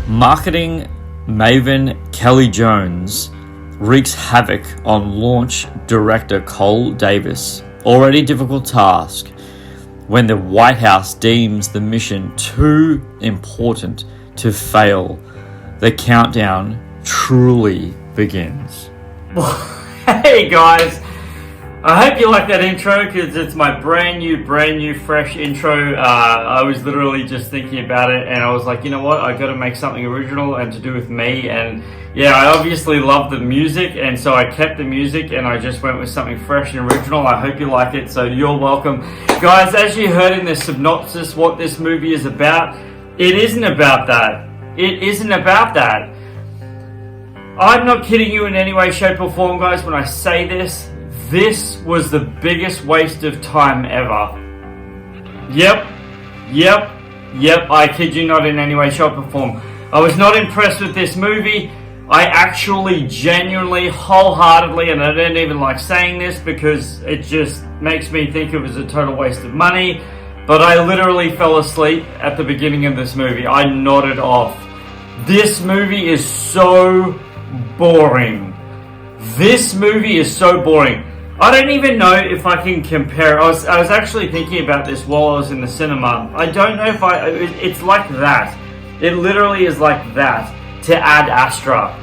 Marketing maven Kelly Jones wreaks havoc on launch director Cole Davis. Already difficult task when the White House deems the mission too important to fail. The countdown truly begins. Hey guys, I hope you like that intro because it's my brand new fresh intro. I was literally just thinking about it and I was like, you know what, I got to make something original and to do with me. And yeah, I obviously love the music, and so I kept the music and I just went with something fresh and original. I hope you like it, so you're welcome. Guys, as you heard in the synopsis what this movie is about, it isn't about that. It isn't about that. I'm not kidding you in any way, shape or form, guys, when I say this. This was the biggest waste of time ever. Yep, I kid you not in any way, shape or form. I was not impressed with this movie. I actually genuinely, wholeheartedly, and I don't even like saying this because it just makes me think it was a total waste of money, but I literally fell asleep at the beginning of this movie. I nodded off. This movie is so boring. This movie is so boring. I don't even know if I can compare. I was actually thinking about this while I was in the cinema. I don't know if it's like that. It literally is like that to Ad Astra.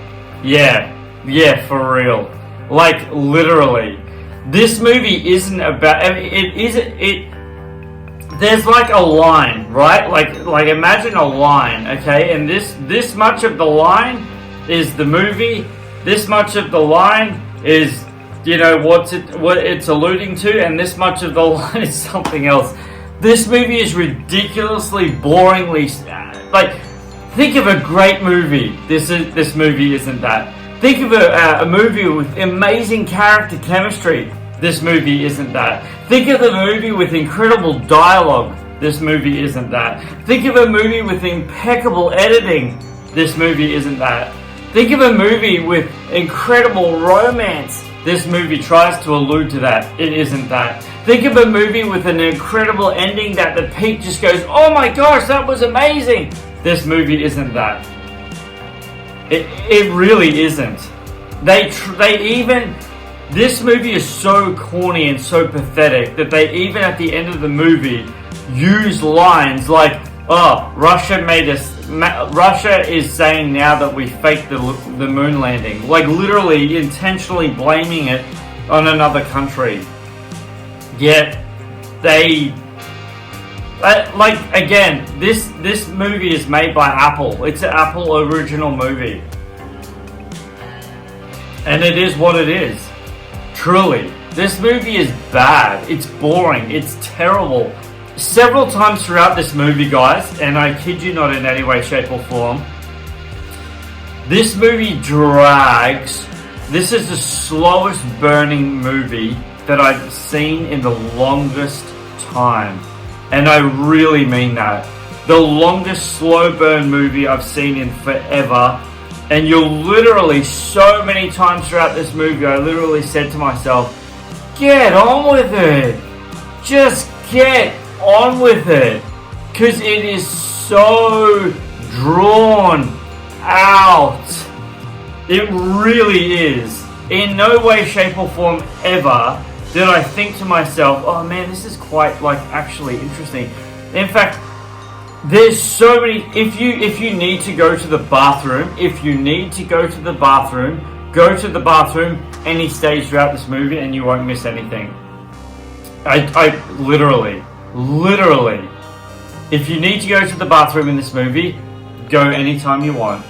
Yeah, for real. Like literally. This movie isn't about, there's like a line, right? Like imagine a line, okay? And this much of the line is the movie. This much of the line is, you know, what it's alluding to, and this much of the line is something else. This movie is ridiculously, boringly, like, think of a great movie. This movie isn't that. Think of a movie with amazing character chemistry. This movie isn't that. Think of a movie with incredible dialogue. This movie isn't that. Think of a movie with impeccable editing. This movie isn't that. Think of a movie with incredible romance. This movie tries to allude to that. It isn't that. Think of a movie with an incredible ending that the peak just goes, oh my gosh, that was amazing. This movie isn't that. It really isn't. This movie is so corny and so pathetic that they even at the end of the movie use lines like, oh, Russia is saying now that we faked the moon landing. Like literally intentionally blaming it on another country. Yet they, like again, this movie is made by Apple. It's an Apple original movie. And it is what it is. Truly. This movie is bad. It's boring. It's terrible. Several times throughout this movie, guys, and I kid you not in any way, shape or form, this movie drags. This is the slowest burning movie that I've seen in the longest time. And I really mean that. The longest slow burn movie I've seen in forever. And you're literally, so many times throughout this movie, I literally said to myself, get on with it. Just get on with it. Because it is so drawn out. It really is. In no way, shape or form ever did I think to myself, oh man, this is quite like actually interesting. In fact, there's so many, if you need to go to the bathroom, go to the bathroom any stage throughout this movie and you won't miss anything. I literally, if you need to go to the bathroom in this movie, go anytime you want.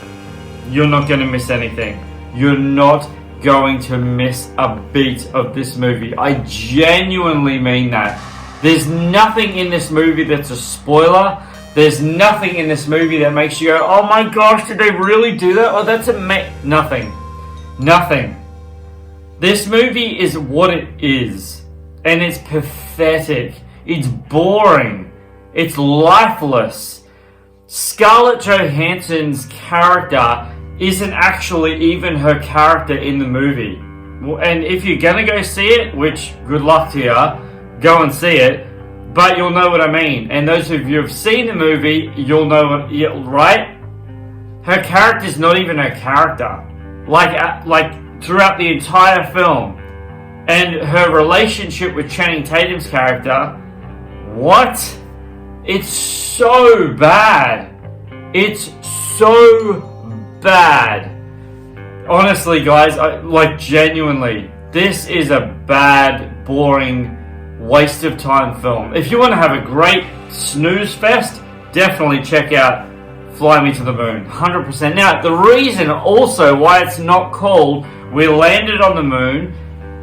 You're not going to miss anything. You're not going to miss a beat of this movie. I genuinely mean that. There's nothing in this movie that's a spoiler. There's nothing in this movie that makes you go, oh my gosh, did they really do that? Oh, that's nothing. Nothing. This movie is what it is. And it's pathetic. It's boring. It's lifeless. Scarlett Johansson's character isn't actually even her character in the movie. And if you're gonna go see it, which good luck to you, go and see it. But you'll know what I mean. And those of you who have seen the movie, you'll know what, right? her character's not even her character. Like throughout the entire film. And her relationship with Channing Tatum's character, what? It's so bad. It's so bad. Honestly, guys, genuinely, this is a bad, boring, waste of time film. If you want to have a great snooze fest, definitely check out Fly Me to the Moon, 100%. Now, the reason also why it's not called We Landed on the Moon,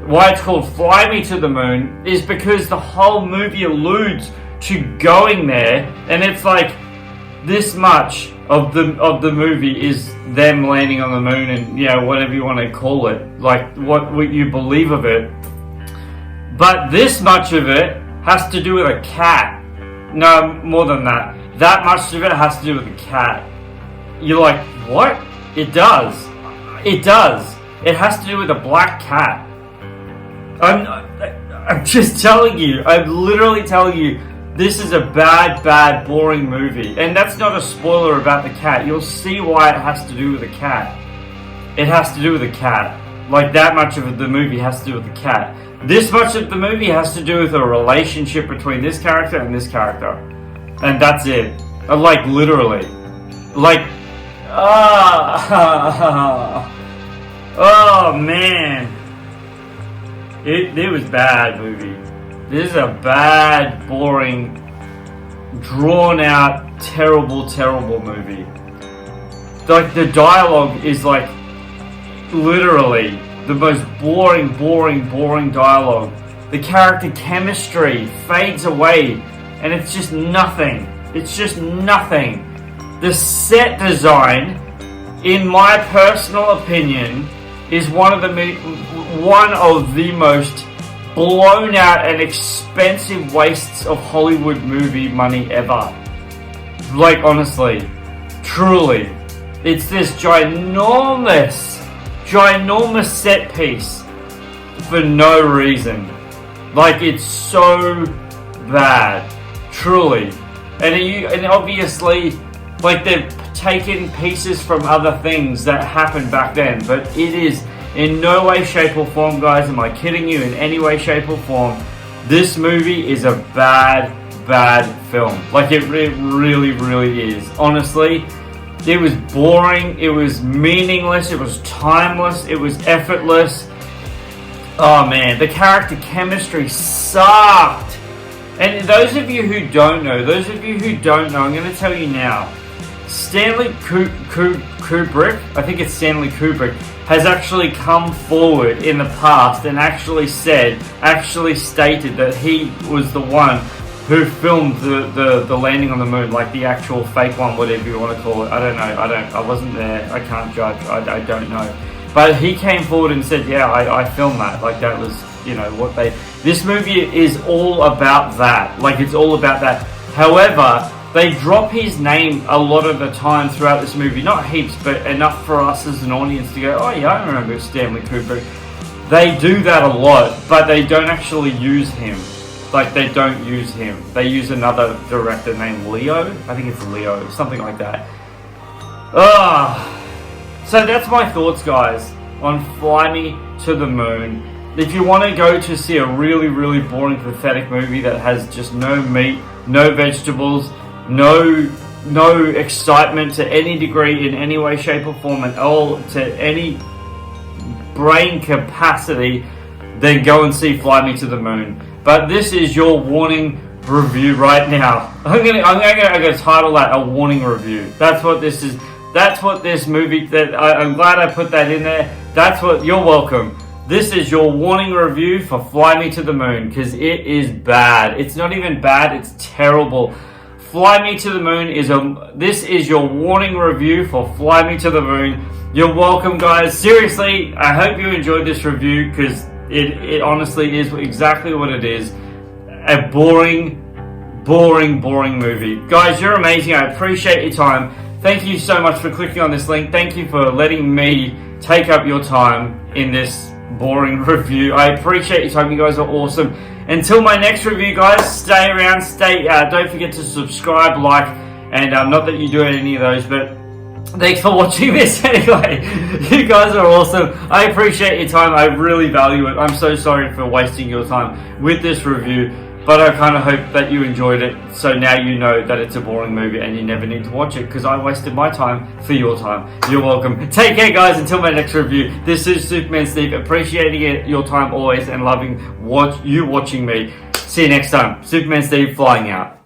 why it's called Fly Me to the Moon, is because the whole movie alludes to going there, and it's like this much of the movie is them landing on the moon, and whatever you want to call it, like what you believe of it. But this much of it has to do with a cat. No, more than that. That much of it has to do with a cat. You're like, what? It does. It does. It has to do with a black cat. I'm just telling you. I'm literally telling you. This is a bad, boring movie. And that's not a spoiler about the cat. You'll see why it has to do with the cat. It has to do with the cat. Like, that much of the movie has to do with the cat. This much of the movie has to do with a relationship between this character and this character. And that's it. Like, literally. Like, oh man. It was bad movie. This is a bad, boring, drawn out, terrible movie. Like, the dialogue is like literally the most boring dialogue. The character chemistry fades away and it's just nothing. It's just nothing. The set design, in my personal opinion, is one of the most blown out and expensive wastes of Hollywood movie money ever. Like, honestly, truly, it's this ginormous set piece for no reason. Like, it's so bad, truly. And obviously, like, they've taken pieces from other things that happened back then, but it is in no way, shape or form, guys, am I kidding you, in any way, shape or form, this movie is a bad film. Like, it really is. Honestly, it was boring, it was meaningless, it was timeless, it was effortless. Oh man, the character chemistry sucked. And those of you who don't know, I'm going to tell you now. Stanley Kubrick, I think it's Stanley Kubrick, has actually come forward in the past and actually stated that he was the one who filmed the landing on the moon, like the actual fake one, whatever you want to call it. I don't know. I wasn't there. I can't judge. I don't know. But he came forward and said, yeah, I filmed that. Like, that was, what they... This movie is all about that. Like, it's all about that. However, they drop his name a lot of the time throughout this movie. Not heaps, but enough for us as an audience to go, oh yeah, I remember Stanley Kubrick. They do that a lot, but they don't actually use him. Like, they don't use him. They use another director named Leo. I think it's Leo, something like that. So that's my thoughts, guys, on Fly Me to the Moon. If you want to go to see a really boring, pathetic movie that has just no meat, no vegetables, no excitement to any degree in any way, shape or form at all, to any brain capacity, then go and see Fly Me to the Moon. But this is your warning review right now. I'm gonna title that a warning review. That's what this is. That's what this movie, I'm glad I put that in there. That's what, you're welcome. This is your warning review for Fly Me to the Moon, because it is bad. It's not even bad, it's terrible. Fly Me to the Moon this is your warning review for Fly Me to the Moon. You're welcome, guys. Seriously, I hope you enjoyed this review, because it honestly is exactly what it is. A boring movie. Guys, you're amazing. I appreciate your time. Thank you so much for clicking on this link. Thank you for letting me take up your time in this boring review. I appreciate your time. You guys are awesome. Until my next review, guys, stay around. Don't forget to subscribe, like, and not that you do any of those, but thanks for watching this anyway. You guys are awesome. I appreciate your time. I really value it. I'm so sorry for wasting your time with this review, but I kind of hope that you enjoyed it, so now you know that it's a boring movie and you never need to watch it, because I wasted my time for your time. You're welcome. Take care, guys. Until my next review, this is Superman Steve, appreciating your time always and loving you watching me. See you next time. Superman Steve flying out.